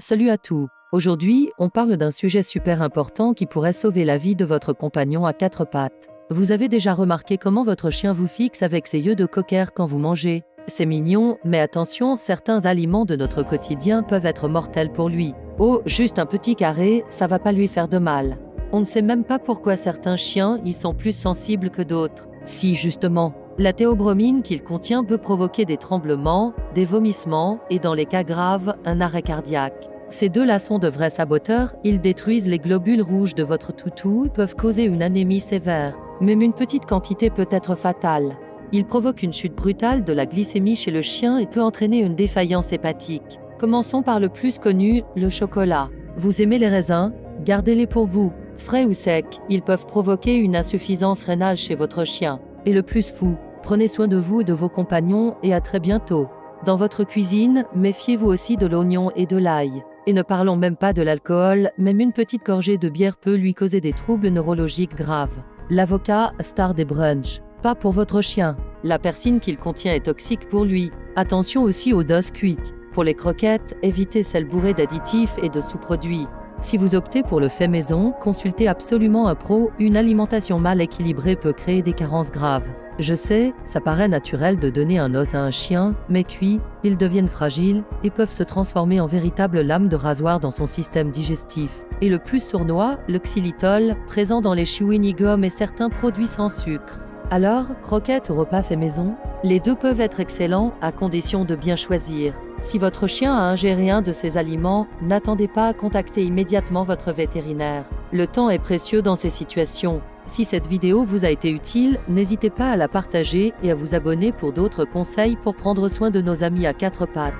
Salut à tous. Aujourd'hui, on parle d'un sujet super important qui pourrait sauver la vie de votre compagnon à quatre pattes. Vous avez déjà remarqué comment votre chien vous fixe avec ses yeux de cocker quand vous mangez? C'est mignon, mais attention, certains aliments de notre quotidien peuvent être mortels pour lui. Oh, juste un petit carré, ça va pas lui faire de mal. On ne sait même pas pourquoi certains chiens y sont plus sensibles que d'autres. Si, justement, la théobromine qu'il contient peut provoquer des tremblements, des vomissements et, dans les cas graves, un arrêt cardiaque. Ces deux-là sont de vrais saboteurs, ils détruisent les globules rouges de votre toutou et peuvent causer une anémie sévère. Même une petite quantité peut être fatale. Il provoque une chute brutale de la glycémie chez le chien et peut entraîner une défaillance hépatique. Commençons par le plus connu, le chocolat. Vous aimez les raisins? Gardez-les pour vous. Frais ou secs, ils peuvent provoquer une insuffisance rénale chez votre chien. Et le plus fou, prenez soin de vous et de vos compagnons et à très bientôt. Dans votre cuisine, méfiez-vous aussi de l'oignon et de l'ail. Et ne parlons même pas de l'alcool, même une petite gorgée de bière peut lui causer des troubles neurologiques graves. L'avocat, star des brunchs. Pas pour votre chien. La persine qu'il contient est toxique pour lui. Attention aussi aux doses cuites. Pour les croquettes, évitez celles bourrées d'additifs et de sous-produits. Si vous optez pour le fait maison, consultez absolument un pro, une alimentation mal équilibrée peut créer des carences graves. Je sais, ça paraît naturel de donner un os à un chien, mais cuits, ils deviennent fragiles et peuvent se transformer en véritables lames de rasoir dans son système digestif. Et le plus sournois, le xylitol, présent dans les chewing-gums et certains produits sans sucre. Alors, croquettes ou repas fait maison? Les deux peuvent être excellents, à condition de bien choisir. Si votre chien a ingéré un de ces aliments, n'attendez pas à contacter immédiatement votre vétérinaire. Le temps est précieux dans ces situations. Si cette vidéo vous a été utile, n'hésitez pas à la partager et à vous abonner pour d'autres conseils pour prendre soin de nos amis à quatre pattes.